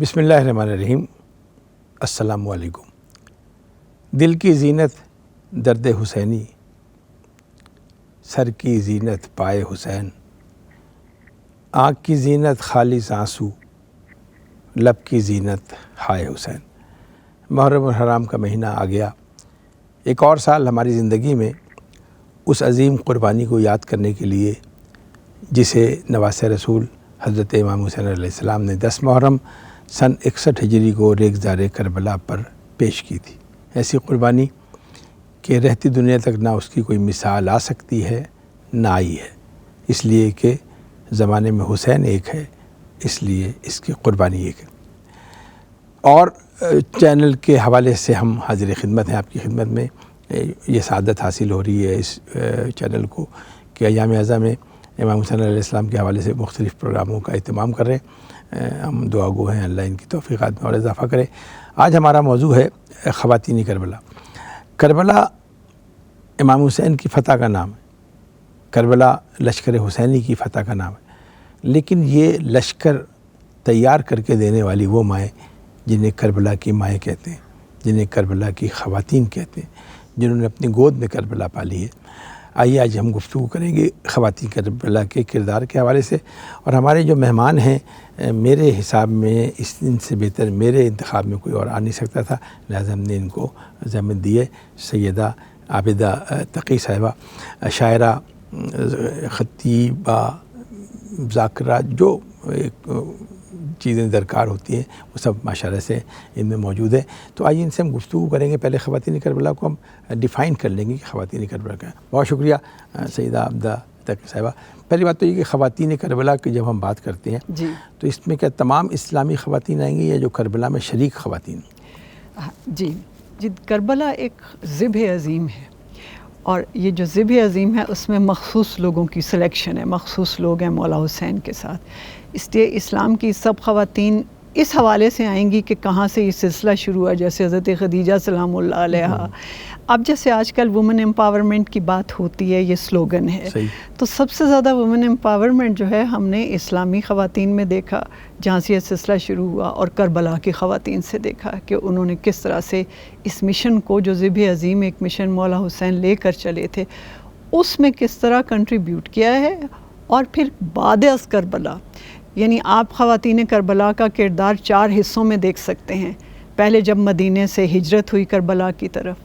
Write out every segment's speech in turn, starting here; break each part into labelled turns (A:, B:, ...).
A: بسم اللہ الرحمن الرحیم۔ السلام علیکم۔ دل کی زینت درد حسینی، سر کی زینت پائے حسین، آنکھ کی زینت خالص آنسو، لب کی زینت ہائے حسین۔ محرم الحرام کا مہینہ آ گیا۔ ایک اور سال ہماری زندگی میں اس عظیم قربانی کو یاد کرنے کے لیے جسے نواسۂ رسول حضرت امام حسین علیہ السلام نے 10 محرم سن 61 ہجری کو ریگزار کربلا پر پیش کی تھی۔ ایسی قربانی کہ رہتی دنیا تک نہ اس کی کوئی مثال آ سکتی ہے نہ آئی ہے، اس لیے کہ زمانے میں حسین ایک ہے، اس لیے اس کی قربانی ایک ہے۔ اور چینل کے حوالے سے ہم حاضر خدمت ہیں، آپ کی خدمت میں یہ سعادت حاصل ہو رہی ہے اس چینل کو کہ ایام اعظم میں امام حسین علیہ السلام کے حوالے سے مختلف پروگراموں کا اہتمام کر رہے ہیں۔ ہم دعا گو ہیں اللہ ان کی توفیقات میں اور اضافہ کرے۔ آج ہمارا موضوع ہے خواتین کربلا۔ کربلا امام حسین کی فتح کا نام ہے، کربلا لشکر حسینی کی فتح کا نام ہے، لیکن یہ لشکر تیار کر کے دینے والی وہ مائیں جنہیں کربلا کی مائیں کہتے ہیں، جنہیں کربلا کی خواتین کہتے ہیں، جنہوں نے اپنی گود میں کربلا پالی ہے۔ آئیے آج ہم گفتگو کریں گے خواتین کربلا کے کردار کے حوالے سے، اور ہمارے جو مہمان ہیں میرے حساب میں ان سے بہتر میرے انتخاب میں کوئی اور آ نہیں سکتا تھا، لہٰذا ہم نے ان کو ضامن دی ہے۔ سیدہ عابدہ تقی صاحبہ، شاعرہ، خطیبہ، ذاکرہ، جو چیزیں درکار ہوتی ہیں وہ سب ماشاءاللہ سے ان میں موجود ہیں۔ تو آئیے ان سے ہم گفتگو کریں گے۔ پہلے خواتین کربلا کو ہم ڈیفائن کر لیں گے کہ خواتین کربلا کیا ہے۔ بہت شکریہ سیدہ عابدہ تقی صاحبہ۔ پہلی بات تو یہ کہ خواتین کربلا کی جب ہم بات کرتے ہیں تو اس میں کیا تمام اسلامی خواتین آئیں گی یا جو کربلا میں شریک خواتین؟
B: جی، کربلا ایک ذبح عظیم ہے، اور یہ جو ذبح عظیم ہے اس میں مخصوص لوگوں کی سلیکشن ہے، مخصوص لوگ ہیں مولا حسین کے ساتھ، اس لیے اسلام کی سب خواتین اس حوالے سے آئیں گی کہ کہاں سے یہ سلسلہ شروع ہوا۔ جیسے حضرت خدیجہ سلام اللہ علیہا، اب جیسے آج کل وومن امپاورمنٹ کی بات ہوتی ہے، یہ سلوگن ہے، تو سب سے زیادہ وومن امپاورمنٹ جو ہے ہم نے اسلامی خواتین میں دیکھا جہاں سے یہ سلسلہ شروع ہوا، اور کربلا کی خواتین سے دیکھا کہ انہوں نے کس طرح سے اس مشن کو، جو ذبح عظیم ایک مشن مولا حسین لے کر چلے تھے، اس میں کس طرح کنٹریبیوٹ کیا ہے۔ اور پھر بعد از کربلا، یعنی آپ خواتین کربلا کا کردار 4 حصوں میں دیکھ سکتے ہیں۔ پہلے جب مدینے سے ہجرت ہوئی کربلا کی طرف،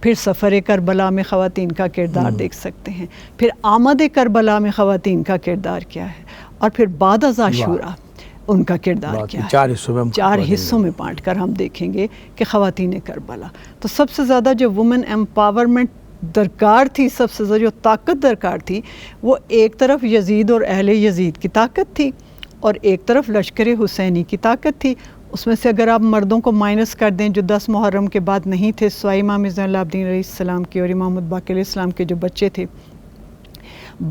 B: پھر سفر کربلا میں خواتین کا کردار دیکھ سکتے ہیں، پھر آمد کربلا میں خواتین کا کردار کیا ہے، اور پھر بعد از عاشورہ ان کا کردار کیا ہے۔ 4 حصوں میں بانٹ کر ہم دیکھیں گے کہ خواتین کربلا۔ تو سب سے زیادہ جو وومن امپاورمنٹ درکار تھی، سب سے زیادہ جو طاقت درکار تھی، وہ ایک طرف یزید اور اہل یزید کی طاقت تھی، اور ایک طرف لشکر حسینی کی طاقت تھی۔ اس میں سے اگر آپ مردوں کو مائنس کر دیں جو 10 محرم کے بعد نہیں تھے، سوائے امام زین العابدین علیہ السلام کے اور امام باقر علیہ السلام کے جو بچے تھے،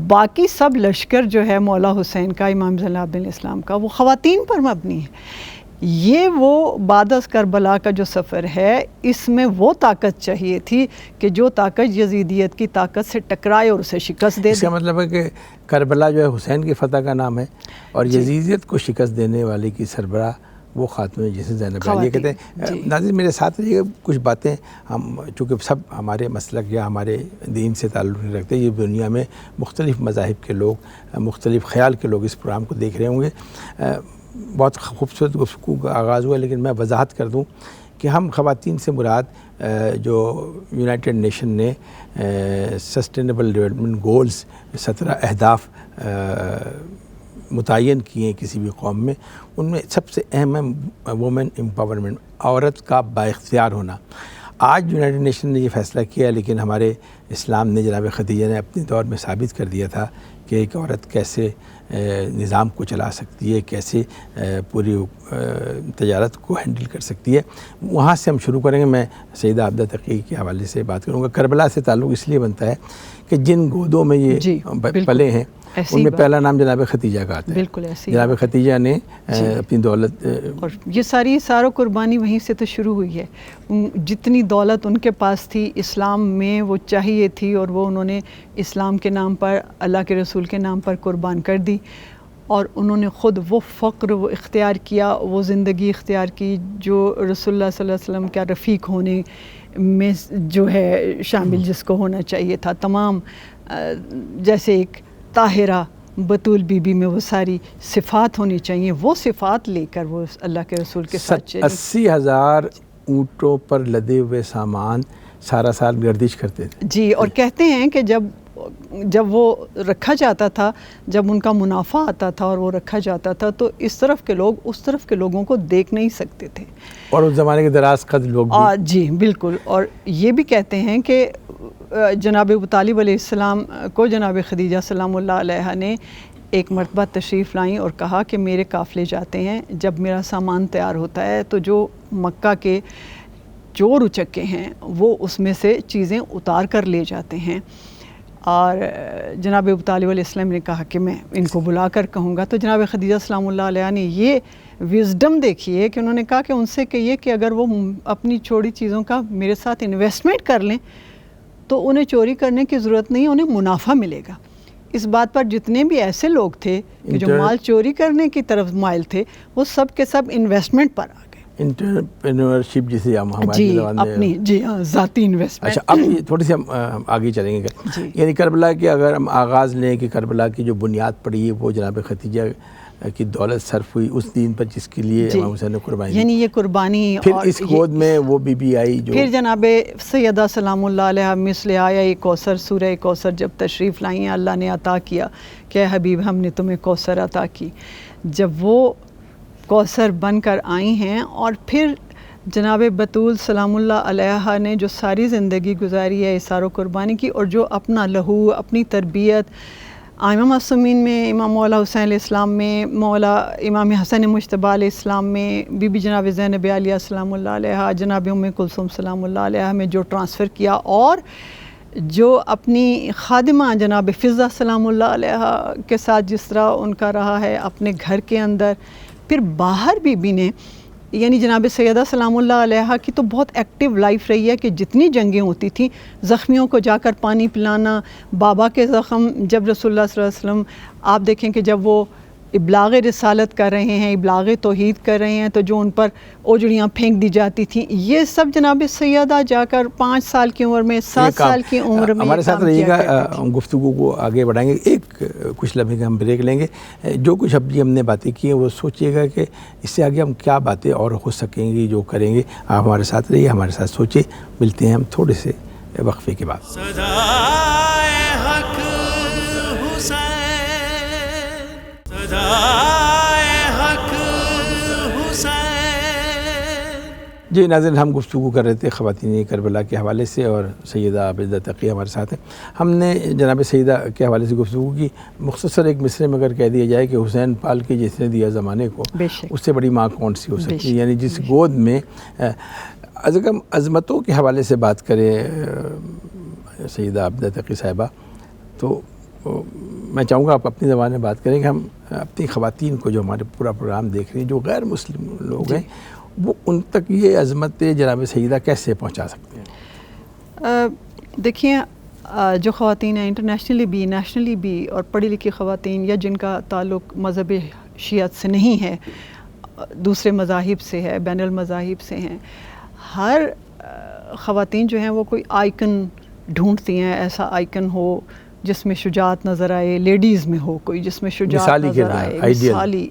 B: باقی سب لشکر جو ہے مولا حسین کا، امام زین العابدین علیہ السلام کا، وہ خواتین پر مبنی ہے۔ یہ وہ بعد از کربلا کا جو سفر ہے، اس میں وہ طاقت چاہیے تھی کہ جو طاقت یزیدیت کی طاقت سے ٹکرائے اور اسے شکست دے دے۔
A: اس کا مطلب ہے کہ کربلا جو ہے حسین کی فتح کا نام ہے، اور یزیدیت کو شکست دینے والے کی سربراہ وہ خاتون ہے جسے زینب عالیہ کہتے ہیں۔ ناظرین میرے ساتھ رہیے، کچھ باتیں ہم چونکہ سب ہمارے مسلک یا ہمارے دین سے تعلق نہیں رکھتے، یہ دنیا میں مختلف مذاہب کے لوگ، مختلف خیال کے لوگ اس پروگرام کو دیکھ رہے ہوں گے۔ بہت خوبصورت گفتگو کا آغاز ہوا، لیکن میں وضاحت کر دوں کہ ہم خواتین سے مراد جو یونائٹڈ نیشن نے سسٹینیبل ڈیولپمنٹ گولز 17 اہداف متعین کیے ہیں کسی بھی قوم میں، ان میں سب سے اہم ہے وومن امپاورمنٹ، عورت کا بااختیار ہونا۔ آج یونائٹڈ نیشن نے یہ فیصلہ کیا، لیکن ہمارے اسلام نے، جناب خدیجہ نے اپنے دور میں ثابت کر دیا تھا کہ ایک عورت کیسے نظام کو چلا سکتی ہے، کیسے پوری تجارت کو ہینڈل کر سکتی ہے۔ وہاں سے ہم شروع کریں گے۔ میں سیدہ عابدہ تقی کے حوالے سے بات کروں گا۔ کربلا سے تعلق اس لیے بنتا ہے کہ جن گودوں میں یہ پلے ہیں ان میں پہلا نام جناب خدیجہ کا آتا ہے۔
B: بالکل ایسی
A: جناب خدیجہ نے اپنی دولت،
B: اور یہ سارا قربانی وہیں سے تو شروع ہوئی ہے۔ جتنی دولت ان کے پاس تھی اسلام میں وہ چاہیے تھی، اور وہ انہوں نے اسلام کے نام پر، اللہ کے رسول کے نام پر قربان کر دی۔ اور انہوں نے خود وہ فقر وہ اختیار کیا، وہ زندگی اختیار کی جو رسول اللہ صلی اللہ علیہ وسلم کا رفیق ہونے میں جو ہے شامل جس کو ہونا چاہیے تھا. تمام جیسے ایک طاہرہ بطول بی بی میں وہ ساری صفات ہونی چاہیے، وہ صفات لے کر وہ اللہ کے رسول کے ساتھ چلے.
A: 80,000 اونٹوں پر لدے ہوئے سامان سارا سال گردش کرتے تھے.
B: جی، اور کہتے ہیں کہ جب وہ رکھا جاتا تھا، جب ان کا منافع آتا تھا اور وہ رکھا جاتا تھا تو اس طرف کے لوگ اس طرف کے لوگوں کو دیکھ نہیں سکتے تھے.
A: اور اس زمانے کے دراز قد لوگ بھی.
B: جی بالکل. اور یہ بھی کہتے ہیں کہ جناب ابو طالب علیہ السلام کو جناب خدیجہ سلام اللہ علیہا نے ایک مرتبہ تشریف لائیں اور کہا کہ میرے قافلے جاتے ہیں، جب میرا سامان تیار ہوتا ہے تو جو مکہ کے چور اچکے ہیں وہ اس میں سے چیزیں اتار کر لے جاتے ہیں. اور جناب ابو طالب علیہ السلام نے کہا کہ میں ان کو بلا کر کہوں گا. تو جناب خدیجہ سلام اللہ علیہ نے یہ وزڈم دیکھی ہے کہ انہوں نے کہا کہ ان سے کہیے کہ اگر وہ اپنی چوری چیزوں کا میرے ساتھ انویسٹمنٹ کر لیں تو انہیں چوری کرنے کی ضرورت نہیں، انہیں منافع ملے گا. اس بات پر جتنے بھی ایسے لوگ تھے کہ جو مال چوری کرنے کی طرف مائل تھے وہ سب کے سب انویسٹمنٹ پر آ گئے.
A: انٹرپرینورشپ جسے ہم ہمارے زبان میں
B: اپنی ذاتی انویسٹمنٹ.
A: اچھا، اب تھوڑی سی ہم آگے چلیں گے. یعنی کربلا کے اگر ہم آغاز لیں کہ کربلا کی جو بنیاد پڑی ہے وہ جناب خدیجہ کی دولت صرف ہوئی اس دین پر جس کے لیے امام حسین نے قربانی دی.
B: یعنی یہ قربانی
A: پھر اس گود میں وہ بی بی آئی جو
B: پھر جناب سیدہ سلام اللہ علیہ مثل آیا کوثر سورہ کوثر جب تشریف لائی ہیں اللہ نے عطا کیا کہ حبیب ہم نے تمہیں کوثر عطا کی. جب وہ کوثر بن کر آئی ہیں اور پھر جناب بطول سلام اللہ علیہ نے جو ساری زندگی گزاری ہے اثار و قربانی کی، اور جو اپنا لہو اپنی تربیت امام معصومین میں، امام مولا حسین علیہ السلام میں، مولا امام حسن مجتبیٰ علیہ السلام میں، بی بی جناب زینب عالیہ سلام اللہ علیہ، جناب ام کلثوم سلام اللہ علیہ میں جو ٹرانسفر کیا، اور جو اپنی خادمہ جناب فضہ سلام اللہ علیہ کے ساتھ جس طرح ان کا رہا ہے اپنے گھر کے اندر، پھر باہر بی نے یعنی جناب سیدہ سلام اللہ علیہ کی تو بہت ایکٹیو لائف رہی ہے کہ جتنی جنگیں ہوتی تھیں زخمیوں کو جا کر پانی پلانا، بابا کے زخم جب رسول اللہ صلی اللہ علیہ وسلم آپ دیکھیں کہ جب وہ ابلاغ رسالت کر رہے ہیں، ابلاغ توحید کر رہے ہیں تو جو ان پر اوجڑیاں پھینک دی جاتی تھیں، یہ سب جناب سیدہ جا کر 5 سال کی عمر میں 7 سال کی عمر میں
A: ہمارے ساتھ رہیے گا. گفتگو کو آگے بڑھائیں گے، ایک کچھ لمحے کا ہم بریک لیں گے. جو کچھ اب ہم نے باتیں کی ہیں وہ سوچیے گا کہ اس سے آگے ہم کیا باتیں اور ہو سکیں گی جو کریں گے. آپ ہمارے ساتھ رہیے، ہمارے ساتھ سوچیں. ملتے ہیں ہم تھوڑے سے وقفے کے بعد. جی ناظرین، ہم گفتگو کر رہے تھے خواتین کربلا کے حوالے سے اور سیدہ عابدہ تقیہ ہمارے ساتھ ہیں. ہم نے جناب سیدہ کے حوالے سے گفتگو کی. مختصر ایک مصرے میں اگر کہہ دیا جائے کہ حسین پال کے جس نے دیا زمانے کو، اس سے بڑی ماں کون سی ہو سکتی ہے. یعنی جس گود میں عظمتوں کے حوالے سے بات کریں سیدہ عابدہ تقیہ صاحبہ، تو میں چاہوں گا آپ اپنی زبان میں بات کریں کہ ہم اپنی خواتین کو جو ہمارے پورا پروگرام دیکھ رہے ہیں جو غیر مسلم لوگ ہیں وہ ان تک یہ عظمت جناب سیدہ کیسے پہنچا سکتے ہیں؟
B: دیکھیں، جو خواتین ہیں انٹرنیشنلی بھی نیشنلی بھی اور پڑھی لکھی خواتین یا جن کا تعلق مذہب شیعت سے نہیں ہے، دوسرے مذاہب سے ہے، بین المذاہب سے ہیں، ہر خواتین جو ہیں وہ کوئی آئیکن ڈھونڈتی ہیں، ایسا آئیکن ہو جس میں شجاعت نظر آئے، لیڈیز میں ہو کوئی جس میں شجاعت نظر آئے، مثالی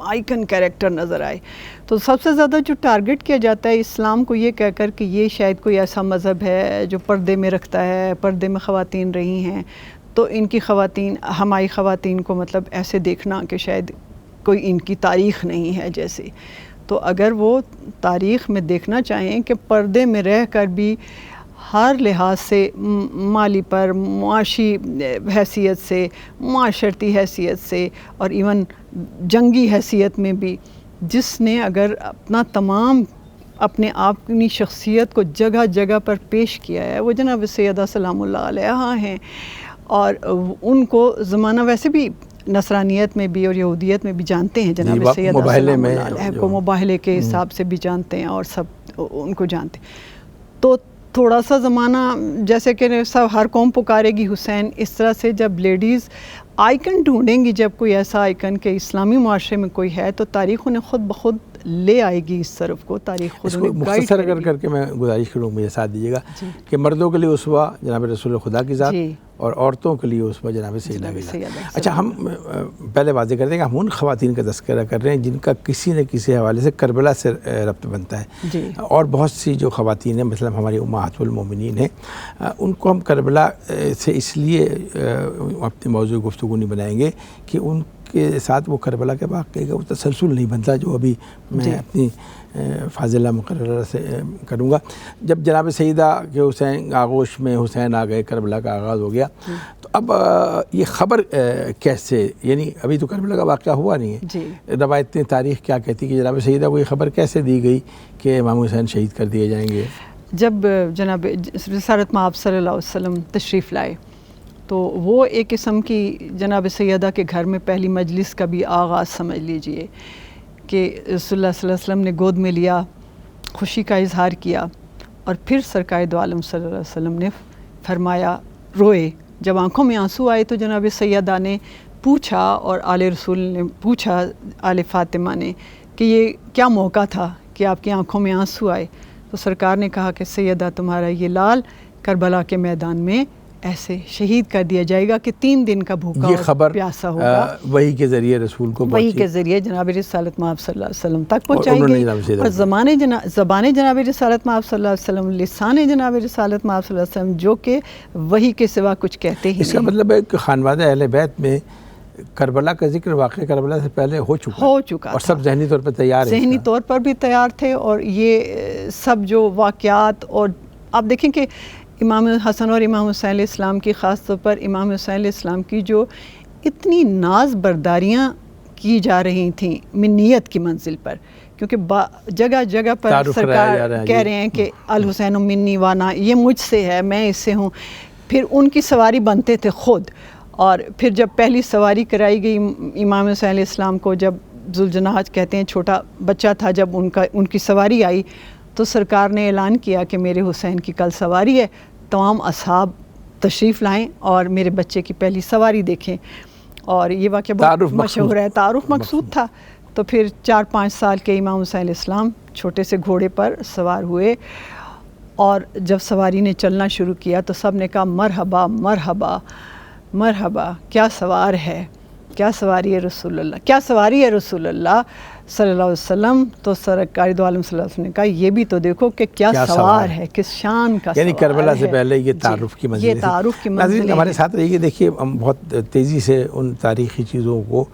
B: آئیکن کیریکٹر نظر آئے. تو سب سے زیادہ جو ٹارگٹ کیا جاتا ہے اسلام کو یہ کہہ کر کہ یہ شاید کوئی ایسا مذہب ہے جو پردے میں رکھتا ہے، پردے میں خواتین رہی ہیں، تو ان کی خواتین، ہماری خواتین کو مطلب ایسے دیکھنا کہ شاید کوئی ان کی تاریخ نہیں ہے جیسے. تو اگر وہ تاریخ میں دیکھنا چاہیں کہ پردے میں رہ کر بھی ہر لحاظ سے، مالی پر، معاشی حیثیت سے، معاشرتی حیثیت سے، اور ایون جنگی حیثیت میں بھی، جس نے اگر اپنا تمام اپنے آپ اپنی شخصیت کو جگہ جگہ پر پیش کیا ہے وہ جناب سیدہ سلام اللہ علیہ ہیں. اور ان کو زمانہ ویسے بھی نصرانیت میں بھی اور یہودیت میں بھی جانتے ہیں جناب سیدہ سلام اللہ علیہ کو، مباہلے کے حساب سے بھی جانتے ہیں اور سب ان کو جانتے ہیں. تو تھوڑا سا زمانہ جیسے کہ سب ہر قوم پکارے گی حسین، اس طرح سے جب لیڈیز آئیکن ڈھونڈیں گی، جب کوئی ایسا آئیکن کہ اسلامی معاشرے میں کوئی ہے، تو تاریخ انہیں خود بخود لے آئے گی اس طرف کو، تاریخ خود
A: اس کو
B: انہیں گائیڈ
A: مختصر
B: کرے گی۔
A: کر کے میں گزارش کروں، مجھے ساتھ دیجیے گا
B: جی۔
A: کہ مردوں کے لیے اسوہ جناب رسول خدا کی ذات،
B: جی۔
A: اور عورتوں کے لیے اسوہ جناب سیدہ کی
B: سیدہ
A: ذات۔ اچھا، ہم پہلے واضح کر دیں کہ ہم ان خواتین کا تذکرہ کر رہے ہیں جن کا کسی نہ کسی حوالے سے کربلا سے ربط بنتا ہے،
B: جی۔
A: اور بہت سی جو خواتین ہیں، مثلا ہماری امہات المومنین ہیں، ان کو ہم کربلا سے اس لیے اپنی موضوع گفتگو نہیں بنائیں گے کہ ان کے ساتھ وہ کربلا کے واقعے کا وہ تسلسل نہیں بنتا جو ابھی میں اپنی فاضلہ مقررہ سے کروں گا۔ جب جناب سیدہ کے حسین آغوش میں حسین آ گئے، کربلا کا آغاز ہو گیا، تو اب یہ خبر کیسے، یعنی ابھی تو کربلا کا واقعہ ہوا نہیں ہے،
B: جی۔
A: روایت تاریخ کیا کہتی کہ جناب سیدہ کو یہ خبر کیسے دی گئی کہ امام حسین شہید کر دیے جائیں گے؟
B: جب جناب رسالت مآب صلی اللہ علیہ وسلم تشریف لائے تو وہ ایک قسم کی جناب سیدہ کے گھر میں پہلی مجلس کا بھی آغاز سمجھ لیجئے کہ رسول اللہ صلی اللہ علیہ وسلم نے گود میں لیا، خوشی کا اظہار کیا، اور پھر سرکار دو عالم صلی اللہ علیہ وسلم نے فرمایا، روئے۔ جب آنکھوں میں آنسو آئے تو جناب سیدہ نے پوچھا، اور آل رسول نے پوچھا، آل فاطمہ نے، کہ یہ کیا موقع تھا کہ آپ کی آنکھوں میں آنسو آئے؟ تو سرکار نے کہا کہ سیدہ تمہارا یہ لال کربلا کے میدان میں ایسے شہید کر دیا جائے گا کہ 3 دن کا بھوکا
A: یہ
B: اور
A: خبر
B: پیاسا ہوگا۔
A: وحی کے ذریعے رسول کو
B: وحی
A: پہنچی،
B: کے ذریعے جناب رسالت مآب صلی اللہ علیہ وسلم تک
A: اور
B: پہنچائی
A: انہوں نے
B: گئی،
A: جناب سیدہ
B: اور زبان جناب رسالت مآب صلی اللہ علیہ وسلم، لسان جناب رسالت مآب صلی اللہ علیہ وسلم، جو کہ وحی کے سوا کچھ کہتے ہی نہیں۔
A: اس کا مطلب ہے کہ خانوادہ اہل بیت میں کربلا کا ذکر واقعہ کربلا سے پہلے ہو چکا اور سب ذہنی طور پر تیار ہیں،
B: ذہنی طور پر بھی تیار تھے، اور یہ سب جو واقعات، اور آپ دیکھیں کہ امام حسن اور امام حسین علیہ السلام کی، خاص طور پر امام حسین علیہ السلام کی جو اتنی ناز برداریاں کی جا رہی تھیں منیت کی منزل پر، کیونکہ جگہ جگہ پر سرکار کہہ رہے ہیں کہ الحسین منی وانا، یہ مجھ سے ہے، میں اس سے ہوں۔ پھر ان کی سواری بنتے تھے خود، اور پھر جب پہلی سواری کرائی گئی امام حسین علیہ السلام کو، جب ذوالجناح کہتے ہیں چھوٹا بچہ تھا، جب ان کی سواری آئی تو سرکار نے اعلان کیا کہ میرے حسین کی کل سواری ہے، تمام اصحاب تشریف لائیں اور میرے بچے کی پہلی سواری دیکھیں۔ اور یہ واقعہ بہت مشہور ہے، تعارف مقصود تھا۔ تو پھر 4-5 سال کے امام حسین علیہ السلام چھوٹے سے گھوڑے پر سوار ہوئے، اور جب سواری نے چلنا شروع کیا تو سب نے کہا مرحبا مرحبا مرحبا، کیا سوار ہے، کیا سواری ہے رسول اللہ، کیا سواری ہے رسول اللہ صلی اللہ علیہ وسلم۔ تو سرکار دو عالم صلی اللہ علیہ وسلم نے کہا یہ بھی تو دیکھو کہ کیا سوار ہے، کس شان کا سوار ہے،
A: یعنی کربلا سے پہلے یہ تعارف کی منزل ہے۔
B: یہ تعارف کی منزل ہے۔
A: ناظرین ہمارے ساتھ رہیے، دیکھیے ہم بہت تیزی سے ان تاریخی چیزوں کو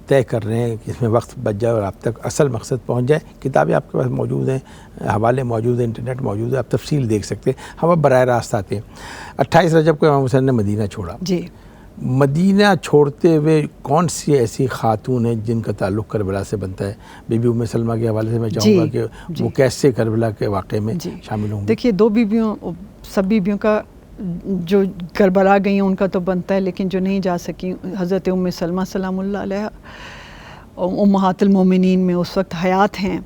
A: طے کر رہے ہیں کہ اس میں وقت بچ جائے اور آپ تک اصل مقصد پہنچ جائے۔ کتابیں آپ کے پاس موجود ہیں، حوالے موجود ہیں، انٹرنیٹ موجود ہے، آپ تفصیل دیکھ سکتے ہیں۔ ہم اب براہ راست آتے ہیں۔ 28 رجب کو امام حسین نے مدینہ چھوڑا۔
B: جی۔
A: مدینہ چھوڑتے ہوئے کون سی ایسی خاتون ہیں جن کا تعلق کربلا سے بنتا ہے؟ بی بی ام سلمہ کے حوالے سے میں چاہوں گا کہ وہ کیسے کربلا کے واقعے میں شامل ہوں گی؟
B: دیکھیے، 2 بیویوں، سب بیویوں کا جو کربلا گئی ہیں ان کا تو بنتا ہے، لیکن جو نہیں جا سکیں، حضرت ام سلمہ سلام اللہ علیہ امہات المومنین میں اس وقت حیات ہیں،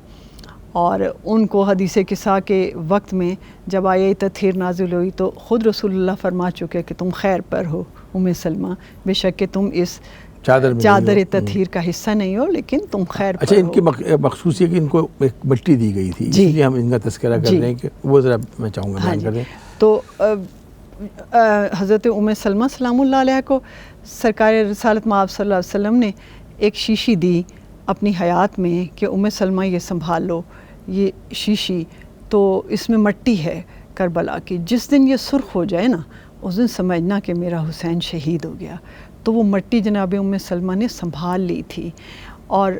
B: اور ان کو حدیث قصہ کے وقت میں جب آیہ تطہیر نازل ہوئی تو خود رسول اللہ فرما چکے کہ تم خیر پر ہو ام سلمہ، بے شک کہ تم اس چادر تطہیر کا حصہ نہیں ہو، لیکن تم خیر پر ہو۔
A: اچھا، ان کی مخصوصیت کہ ان کو ایک مٹی دی گئی تھی، اس لیے ہم ان کا تذکرہ کر رہے ہیں کہ وہ ذرا میں چاہوں گا بیان کر دیں۔
B: تو حضرت ام سلمہ سلام اللہ علیہ کو سرکار رسالت مآب صلی اللہ علیہ وسلم نے ایک شیشی دی اپنی حیات میں کہ ام سلمہ یہ سنبھال لو، یہ شیشی تو اس میں مٹی ہے کربلا کی، جس دن یہ سرخ ہو جائے نا اس دن سمجھنا کہ میرا حسین شہید ہو گیا۔ تو وہ مٹی جناب ام سلمہ نے سنبھال لی تھی، اور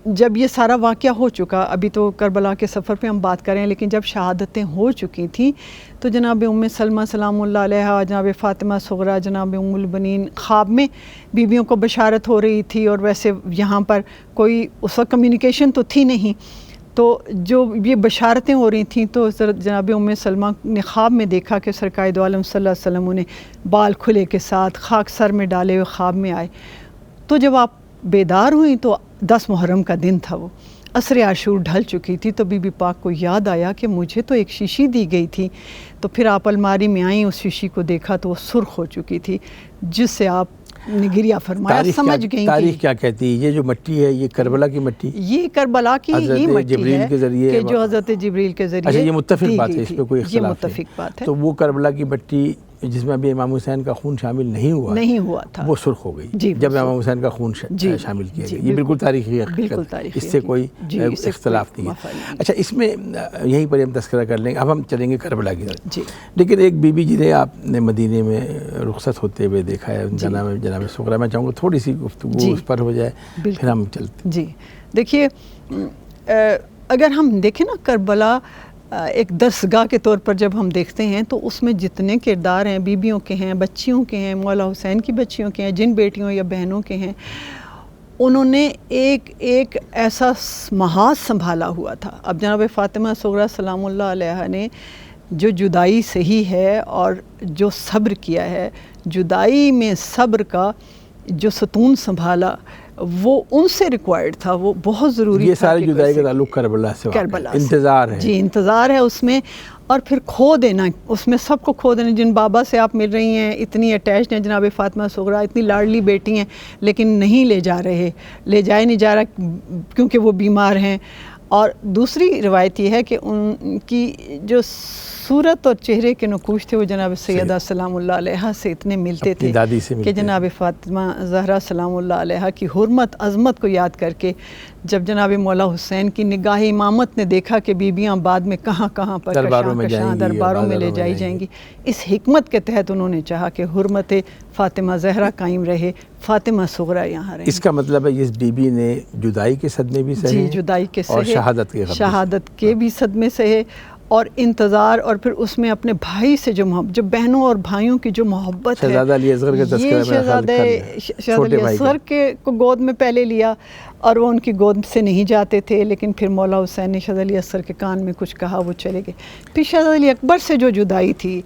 B: جب یہ سارا واقعہ ہو چکا، ابھی تو کربلا کے سفر پہ ہم بات کر رہے ہیں، لیکن جب شہادتیں ہو چکی تھیں تو جناب ام سلمہ سلام اللہ علیہ، جناب فاطمہ صغریٰ، جناب ام البنین، خواب میں بیویوں کو بشارت ہو رہی تھی، اور ویسے یہاں پر کوئی اس وقت کمیونیکیشن تو تھی نہیں، تو جو یہ بشارتیں ہو رہی تھیں تو جناب ام سلمہ نے خواب میں دیکھا کہ سرکار دو عالم صلی اللہ علیہ وسلم انہیں بال کھلے کے ساتھ خاک سر میں ڈالے ہوئے خواب میں آئے۔ تو جب آپ بیدار ہوئیں تو 10 محرم کا دن تھا وہ، عصر عاشور ڈھل چکی تھی تو بی بی پاک کو یاد آیا کہ مجھے تو ایک شیشی دی گئی تھی. تو پھر آپ الماری میں آئیں, اس شیشی کو دیکھا تو وہ سرخ ہو چکی تھی, جس سے آپ نے گریہ فرمایا, سمجھ گئیں.
A: تاریخ کیا کہتی ہے؟ یہ جو مٹی ہے یہ کربلا کی مٹی,
B: یہ کربلا کی ہی مٹی ہے کہ جو حضرت جبریل کے ذریعے.
A: اچھا, یہ متفق بات ہے, اس پہ کوئی اختلاف
B: یہ متفق بات ہے.
A: تو وہ کربلا کی مٹی جس میں ابھی امام حسین کا خون شامل نہیں ہوا
B: تھا,
A: وہ سرخ ہو گئی جب امام حسین کا خون شامل کیا گیا. یہ بالکل تاریخی حقیقت, اس سے کوئی اختلاف نہیں ہے. اچھا, اس میں یہیں پر ہم تذکرہ کر لیں گے. اب ہم چلیں گے کربلا کی طرف. لیکن ایک بی بی جنہیں آپ نے مدینے میں رخصت ہوتے ہوئے دیکھا ہے, ان کا نام ہے جناب سغرا. میں چاہوں گا تھوڑی سی گفتگو اس پر ہو جائے, پھر ہم چلتے.
B: جی دیکھیے, اگر ہم دیکھیں نا کربلا ایک درسگاہ کے طور پر جب ہم دیکھتے ہیں تو اس میں جتنے کردار ہیں, بیبیوں کے ہیں, بچیوں کے ہیں, مولا حسین کی بچیوں کے ہیں, جن بیٹیوں یا بہنوں کے ہیں, انہوں نے ایک ایسا محاذ سنبھالا ہوا تھا. اب جناب فاطمہ صغرا سلام اللہ علیہ نے جو جدائی سہی ہے اور جو صبر کیا ہے, جدائی میں صبر کا جو ستون سنبھالا, وہ ان سے ریکوائرڈ تھا, وہ بہت ضروری تھا.
A: یہ ساری جدائی کا تعلق کربلا سے انتظار ہے.
B: جی انتظار ہے اس میں, اور پھر کھو دینا, اس میں سب کو کھو دینا. جن بابا سے آپ مل رہی ہیں, اتنی اٹیچڈ ہیں جناب فاطمہ صغرا, اتنی لاڈلی بیٹی ہیں, لیکن نہیں لے جایا نہیں جا رہا کیونکہ وہ بیمار ہیں. اور دوسری روایت یہ ہے کہ ان کی جو صورت اور چہرے کے نقوش تھے وہ جناب سیدہ سلام اللہ علیہ سے اتنے ملتے تھے کہ جناب فاطمہ زہرا سلام اللہ علیہ کی حرمت عظمت کو یاد کر کے جب جناب مولا حسین کی نگاہ امامت نے دیکھا کہ بیبیاں بعد میں کہاں پر کشاں درباروں میں لے جائی جائیں گی, اس حکمت کے تحت انہوں نے چاہا کہ حرمت فاطمہ زہرا قائم رہے, فاطمہ صغرا یہاں رہے.
A: اس کا مطلب ہے اس بی بی نے جدائی کے صدمے بھی سہے,
B: جدائی کے
A: اور
B: شہادت کے بھی صدمے سہے, اور انتظار, اور پھر اس میں اپنے بھائی سے جو محبت, جو بہنوں اور بھائیوں کی جو محبت ہے,
A: شہزادہ علی اصغر کا تذکرہ
B: شہزادہ علی اصغر کو گود میں پہلے لیا, اور وہ ان کی گود سے نہیں جاتے تھے, لیکن پھر مولا حسین نے شہزادہ علی اصغر کے کان میں کچھ کہا, وہ چلے گئے. پھر شہزادہ علی اکبر سے جو جدائی تھی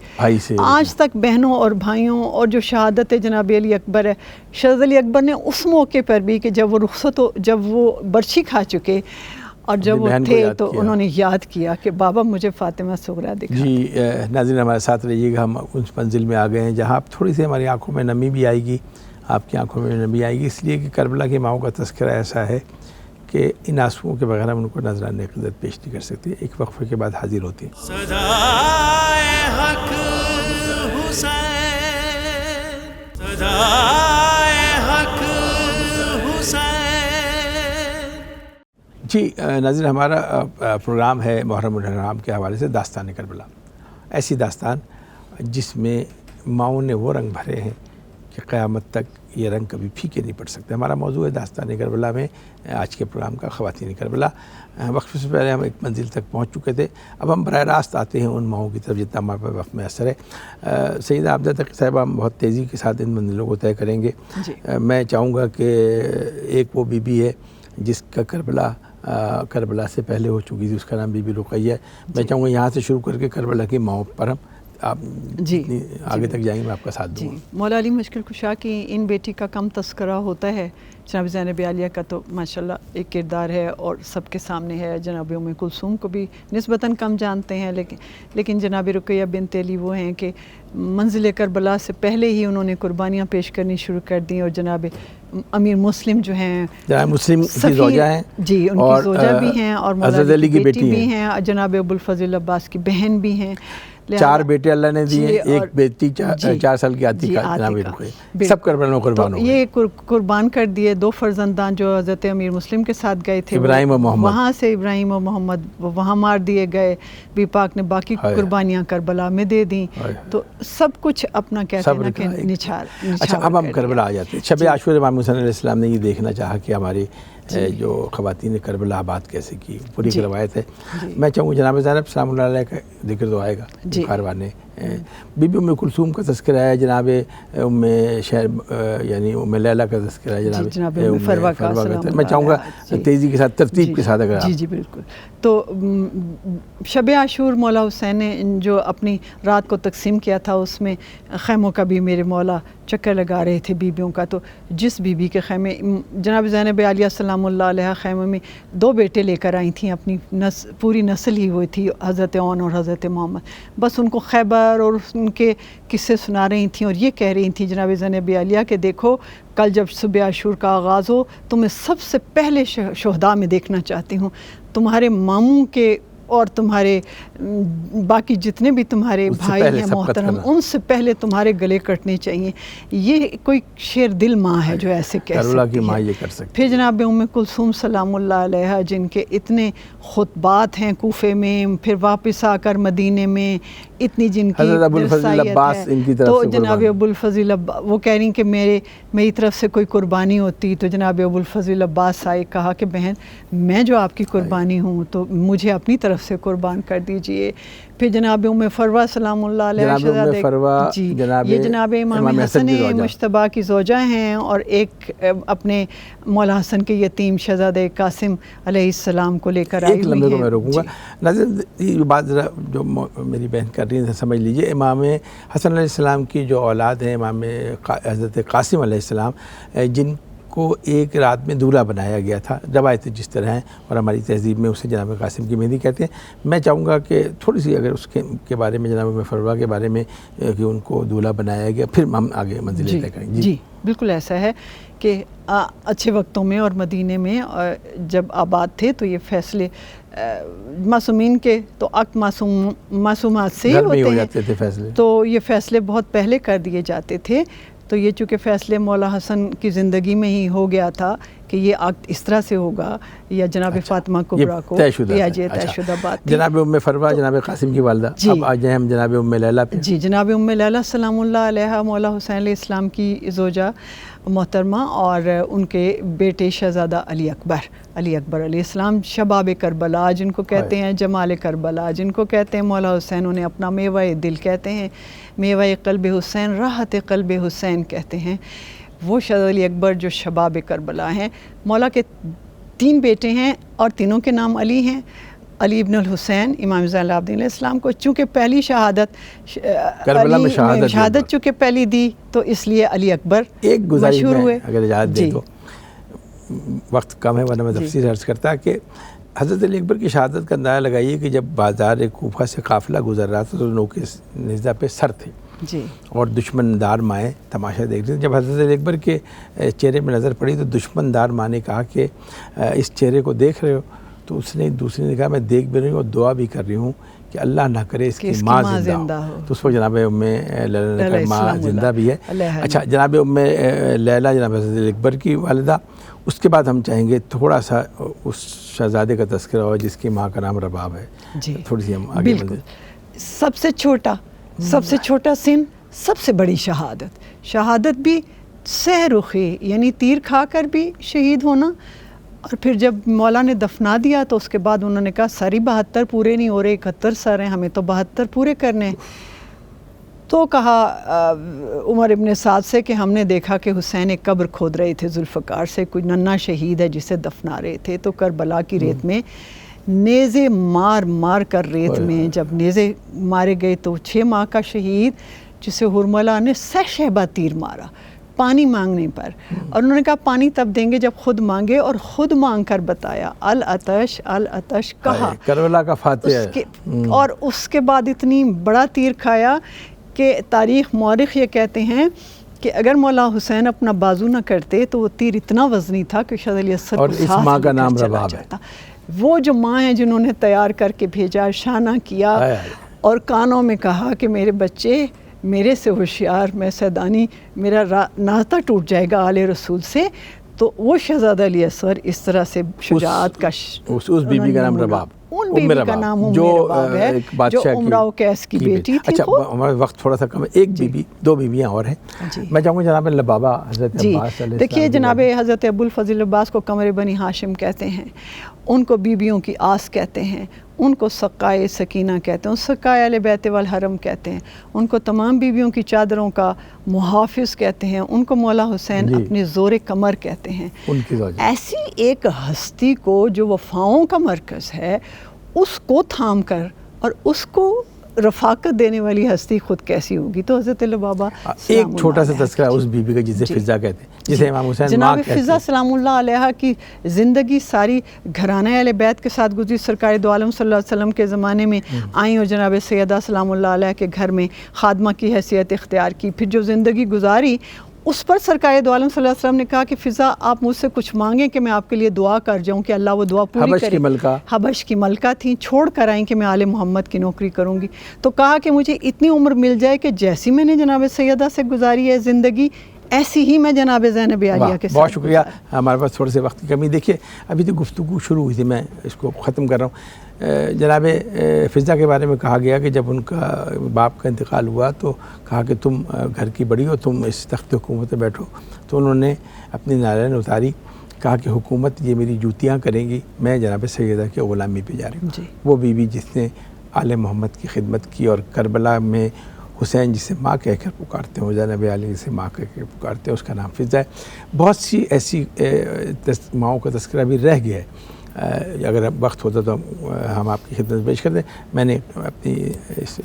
B: آج تک بہنوں اور بھائیوں, اور جو شہادت جناب علی اکبر ہے, شہزادہ علی اکبر نے اس موقع پر بھی کہ جب وہ رخصت جب وہ برچھی کھا چکے اور جب وہ تھے تو انہوں نے یاد کیا کہ بابا مجھے فاطمہ صغرا دکھا.
A: جی ناظرین ہمارے ساتھ رہیے گا, ہم اس منزل میں آ گئے ہیں جہاں اب تھوڑی سی ہماری آنکھوں میں نمی بھی آئے گی, آپ کی آنکھوں میں نمی آئے گی, اس لیے کہ کربلا کی ماؤں کا تذکرہ ایسا ہے کہ ان آنسوؤں کے بغیر ہم ان کو نذرانہ عقیدت پیش نہیں کر سکتے. ایک وقفے کے بعد حاضر ہوتے ہیں. صدائے حق حسین, صدائے حق حسین. جی ناظرین, ہمارا پروگرام ہے محرم الحرام کے حوالے سے داستان کربلا. ایسی داستان جس میں ماؤں نے وہ رنگ بھرے ہیں کہ قیامت تک یہ رنگ کبھی پھیکے نہیں پڑ سکتے. ہمارا موضوع ہے داستان کربلا میں آج کے پروگرام کا خواتین کربلا. وقفے سے پہلے ہم ایک منزل تک پہنچ چکے تھے, اب ہم براہ راست آتے ہیں ان ماؤں کی طرف جتنا ہمارے پاس وقت میسر ہے. سیدہ عابدہ تقی صاحبہ, ہم بہت تیزی کے ساتھ ان منزلوں کو طے کریں گے. میں چاہوں گا کہ ایک وہ بی بی ہے جس کا کربلا سے پہلے ہو چکی تھی, اس کا نام بی بی رقیہ ہے. میں چاہوں گا یہاں سے شروع کر کے کربلا کی ماؤں پر ہم آپ آگے تک جائیں گے, میں آپ کا ساتھ دوں گا.
B: مولا علی مشکل کشا کی ان بیٹی کا کم تذکرہ ہوتا ہے. جناب زینب عالیہ کا تو ماشاءاللہ ایک کردار ہے اور سب کے سامنے ہے. جناب ام کلثوم کو بھی نسبتاً کم جانتے ہیں, لیکن جناب رقیہ بنت علی وہ ہیں کہ منزل کربلا سے پہلے ہی انہوں نے قربانیاں پیش کرنی شروع کر دیں. اور جناب امیر مسلم جو ہیں,
A: جناب مسلم کی زوجہ ہیں,
B: جی ان کی زوجہ بھی ہیں, اور مولا علی کی بیٹی بھی ہیں, جناب ابوالفضل عباس کی بہن بھی ہیں.
A: 4 بیٹے اللہ نے دیے, ایک بیٹی 4 سال کی عتیقہ جناب رقیہ, سب کربلا میں قربان ہو گئے.
B: یہ قربان کر دیے 2 فرزندان جو حضرت امیر مسلم کے ساتھ گئے تھے,
A: ابراہیم و محمد,
B: وہاں سے ابراہیم و محمد وہاں مار دیے گئے. بی پاک نے باقی قربانیاں کربلا میں دے دیں. تو سب کچھ اپنا کہتے ہیں کہ نچھار.
A: اچھا, اب ہم کربلا آ جاتے ہیں. شب عاشور امام حسین علیہ السلام نے یہ دیکھنا چاہا کہ ہمارے جو خواتین کربلا آباد کیسے کی, پوری روایت ہے. میں چاہوں گا جناب زینب سلام اللہ علیہ کا ذکر تو آئے گا, کاروان بی بی ام کلثوم کا تذکرہ ہے، جناب ام یعنی ام لیلہ کا تذکرہ ہے،
B: جناب ام فروا کا سلام
A: میں چاہوں گا تیزی کے ساتھ ترتیب کے ساتھ اگر
B: جی جی بالکل. تو شب عاشور مولا حسین نے جو اپنی رات کو تقسیم کیا تھا، اس میں خیموں کا بھی میرے مولا چکر لگا رہے تھے بیویوں کا. تو جس بی بی کے خیمے، جناب زینب عالیہ سلام اللہ علیہ خیمے میں 2 بیٹے لے کر آئی تھیں، اپنی پوری نسل ہی ہوئی تھی، حضرت اون اور حضرت محمد. بس ان کو خیبر اور ان کے قصے سنا رہی تھیں اور یہ کہہ رہی تھیں جناب زینب عالیہ کہ دیکھو کل جب صبح عاشور کا آغاز ہو تو میں سب سے پہلے شہداء میں دیکھنا چاہتی ہوں، تمہارے ماموں کے اور تمہارے باقی جتنے بھی تمہارے بھائی ہیں محترم، ان سے پہلے تمہارے گلے کٹنے چاہیے. یہ کوئی شیر دل ماں ہے جو ایسے کہہ سکتی ہے. پھر جناب ام کلثوم سلام اللہ علیہ جن کے اتنے خطبات ہیں کوفے میں، پھر واپس آ کر مدینے میں اتنی جن کی درسائیت ہے، تو جناب ابو الفضل وہ کہہ رہی ہیں کہ میری طرف سے کوئی قربانی ہوتی تو جناب ابو الفضل عباس آئے، کہا کہ بہن میں جو آپ کی قربانی ہوں تو مجھے اپنی طرف سے قربان کر دیجئے. پھر جناب ام فروا سلام اللہ علیہ شہزادے، جی یہ جناب امام حسن مجتبیٰ کی زوجہ ہیں اور ایک اپنے مولا حسن کے یتیم شہزادے قاسم علیہ السلام کو لے کر آئی ہوئی ہیں.
A: میں روکوں گا ناظرین، یہ بات ذرا جو میری بہن کر رہی ہیں سمجھ لیجئے. امام حسن علیہ السلام کی جو اولاد ہیں، امام حضرت قاسم علیہ السلام، جن کو ایک رات میں دولہا بنایا گیا تھا، روایت جس طرح ہیں اور ہماری تہذیب میں اسے جناب قاسم کی مہندی کہتے ہیں. میں چاہوں گا کہ تھوڑی سی اگر اس کے بارے میں، جناب فروا کے بارے میں کہ ان کو دولہا بنایا گیا، پھر ہم آگے منزلیں طے کریں.
B: جی بالکل ایسا ہے کہ اچھے وقتوں میں اور مدینے میں جب آباد تھے تو یہ فیصلے معصومین کے تو معصومات سے ہی ہوتے ہیں،
A: فیصلے
B: تو یہ فیصلے بہت پہلے کر دیے جاتے تھے. تو یہ چونکہ فیصلے مولا حسن کی زندگی میں ہی ہو گیا تھا کہ یہ عقد اس طرح سے ہوگا، یا جناب فاطمہ کبریٰ کو یا یہ طے شدہ بات.
A: جناب ام فروا جناب قاسم کی والدہ. اب آ جائیں ہم جناب ام لیلہ پہ.
B: جی جناب ام لیلہ سلام اللہ علیہ مولا حسین علیہ السلام کی زوجہ محترمہ اور ان کے بیٹے شہزادہ علی اکبر علیہ السلام، شباب کربلا جن کو کہتے ہیں، جمال کربلا جن کو کہتے ہیں، مولا حسین انہیں اپنا میوہ دل کہتے ہیں، میوہ قلب حسین، راحت قلب حسین کہتے ہیں. وہ شہزادہ علی اکبر جو شباب کربلا ہیں. مولا کے 3 بیٹے ہیں اور تینوں کے نام علی ہیں. علی ابن الحسین امام زین العابدین علیہ السلام کو چونکہ پہلی
A: کربلا میں
B: شہادت چونکہ پہلی دی تو اس لیے علی اکبر مشہور ہوئے.
A: اگر اجازت دیں تو وقت کم ہے ورنہ میں تفصیل عرض کرتا کہ حضرت علی اکبر کی شہادت کا اندازہ لگائیے کہ جب بازار کوفہ سے قافلہ گزر رہا تھا تو نوکے نیزہ پہ سر تھے اور دشمن دار مائیں تماشا دیکھ رہے تھے. جب حضرت علی اکبر کے چہرے میں نظر پڑی تو دشمن دار ماں نے کہا کہ اس چہرے کو دیکھ رہے ہو؟ تو اس نے دوسری نے کہا میں دیکھ بھی رہی ہوں اور دعا بھی کر رہی ہوں کہ اللہ نہ کرے اس کی ماں زندہ ہو. تو اس کو جناب ام لیلہ نے کہا ماں زندہ بھی ہے. اچھا جناب ام لیلہ جناب حضرت علی اکبر کی والدہ. اس کے بعد ہم چاہیں گے تھوڑا سا اس شہزادے کا تذکرہ ہو جس کی ماں کا نام رباب ہے.
B: جی
A: تھوڑی سی ہم آگے بڑھیں.
B: سب سے چھوٹا سن سب سے بڑی شہادت بھی سہ رخی، یعنی تیر کھا کر بھی شہید ہونا. اور پھر جب مولا نے دفنا دیا تو اس کے بعد انہوں نے کہا ساری 72 پورے نہیں ہو رہے، 71 سر ہیں، ہمیں تو 72 پورے کرنے ہیں. تو کہا عمر ابن سعد سے کہ ہم نے دیکھا کہ حسین ایک قبر کھود رہے تھے ذوالفقار سے، کوئی ننھا شہید ہے جسے دفنا رہے تھے. تو کربلا کی ریت میں نیزے مار کر ریت میں جب نیزے مارے گئے تو 6 ماہ کا شہید جسے ہرملا نے 100 شہبہ تیر مارا پانی مانگنے پر. اور انہوں نے کہا پانی تب دیں گے جب خود مانگے، اور خود مانگ کر بتایا العطش کہا،
A: کربلا کا فاتح.
B: اور اس کے بعد اتنی بڑا تیر کھایا کہ تاریخ مورخ یہ کہتے ہیں کہ اگر مولا حسین اپنا بازو نہ کرتے تو وہ تیر اتنا وزنی تھا کہ شاید علی اثر
A: اور اس ماں کا نام رباب ہے.
B: وہ جو ماں ہیں جنہوں نے تیار کر کے بھیجا، شانہ کیا اور کانوں میں کہا کہ میرے بچے میرے سے ہوشیار، میں سیدانی، میرا ناطہ ٹوٹ جائے گا آل رسول سے. تو وہ شہزادہ علی اصغر اس طرح سے شجاعت کا
A: اس بی بی کا نام رباب،
B: ان بیوی کا نام ام رباب ہے جو عمرہ قیس کی بیٹی تھی.
A: اچھا ہمارا وقت تھوڑا سا کم ہے. ایک بیوی، 2 بیویاں اور ہیں. میں چاہوں گا جناب لبابہ حضرت عباس علیہ السلام.
B: دیکھیے جناب حضرت ابو الفضل عباس کو قمر بنی ہاشم کہتے ہیں، ان کو بیویوں کی آس کہتے ہیں. ان کو سقائے سکینہ کہتے ہیں، سقائے اہل بیت والحرم کہتے ہیں، ان کو تمام بیویوں کی چادروں کا محافظ کہتے ہیں، ان کو مولا حسین
A: جی
B: اپنی زور کمر کہتے ہیں۔
A: ان کی زوجہ
B: ایسی ایک ہستی کو جو وفاؤں کا مرکز ہے، اس کو تھام کر اور اس کو رفاقت دینے والی ہستی خود کیسی ہوگی؟ تو حضرت لبابہ
A: ایک چھوٹا سا تذکرہ اس بی بی کا جسے فضا کہتے ہیں، جسے امام حسین ماں
B: جناب
A: کہتے
B: فضا
A: ہیں۔
B: سلام اللہ علیہ کی زندگی ساری گھرانہ اہل بیت کے ساتھ گزری۔ سرکار دو عالم صلی اللہ علیہ وسلم کے زمانے میں آئیں اور جناب سیدہ سلام اللہ علیہ کے گھر میں خادمہ کی حیثیت اختیار کی، پھر جو زندگی گزاری اس پر سرکار دو عالم صلی اللہ علیہ وسلم نے کہا کہ فضا آپ مجھ سے کچھ مانگیں کہ میں آپ کے لیے دعا کر جاؤں کہ اللہ وہ دعا پوری
A: حبش
B: کرے۔
A: کی ملکہ،
B: حبش کی ملکہ تھیں، چھوڑ کر آئیں کہ میں آل محمد کی نوکری کروں گی، تو کہا کہ مجھے اتنی عمر مل جائے کہ جیسی میں نے جناب سیدہ سے گزاری ہے زندگی، ایسی ہی میں جناب زینب عالیہ کے ساتھ۔
A: بہت شکریہ، ہمارے پاس تھوڑے سے وقت کی کمی۔ دیکھیے ابھی تو گفتگو شروع ہوئی تھی، میں اس کو ختم کر رہا ہوں۔ جناب فضا کے بارے میں کہا گیا کہ جب ان کا باپ کا انتقال ہوا تو کہا کہ تم گھر کی بڑی ہو، تم اس تخت حکومت میں بیٹھو، تو انہوں نے اپنی نالین اتاری، کہا کہ حکومت یہ میری جوتیاں کریں گی، میں جناب سیدہ کی غلامی پہ جا رہی ہوں۔
B: جی
A: وہ بی بی جس نے آل محمد کی خدمت کی، اور کربلا میں حسین جسے ماں کہہ کر پکارتے ہیں، جناب علی جسے ماں کہہ کر پکارتے ہیں، اس کا نام فضا ہے۔ بہت سی ایسی ماؤں کا تذکرہ بھی رہ گیا ہے، اگر وقت ہوتا تو ہم آپ کی خدمت پیش کر دیں۔ میں نے اپنی اس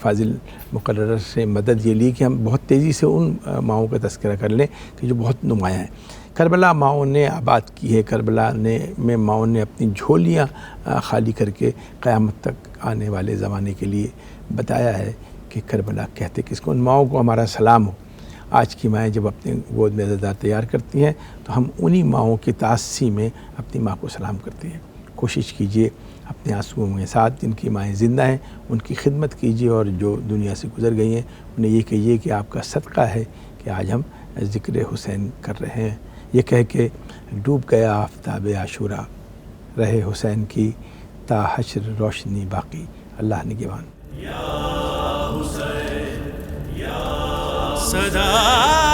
A: فاضل مقررہ سے مدد یہ لی کہ ہم بہت تیزی سے ان ماؤں کا تذکرہ کر لیں کہ جو بہت نمایاں ہیں۔ کربلا ماؤں نے آباد کی ہے، کربلا میں ماؤں نے اپنی جھولیاں خالی کر کے قیامت تک آنے والے زمانے کے لیے بتایا ہے کہ کربلا کہتے کس کو۔ ان ماؤں کو ہمارا سلام ہو۔ آج کی مائیں جب اپنے گود میں عزادار تیار کرتی ہیں تو ہم انہی ماؤں کی تاسیس میں اپنی ماں کو سلام کرتے ہیں۔ کوشش کیجئے اپنے آنسوؤں کے ساتھ جن کی مائیں زندہ ہیں ان کی خدمت کیجئے، اور جو دنیا سے گزر گئی ہیں انہیں یہ کہیے کہ آپ کا صدقہ ہے کہ آج ہم ذکر حسین کر رہے ہیں۔ یہ کہہ کے ڈوب گیا آفتاب عاشورہ، رہے حسین کی تا حشر روشنی باقی۔ اللہ نگہبان۔
C: صدا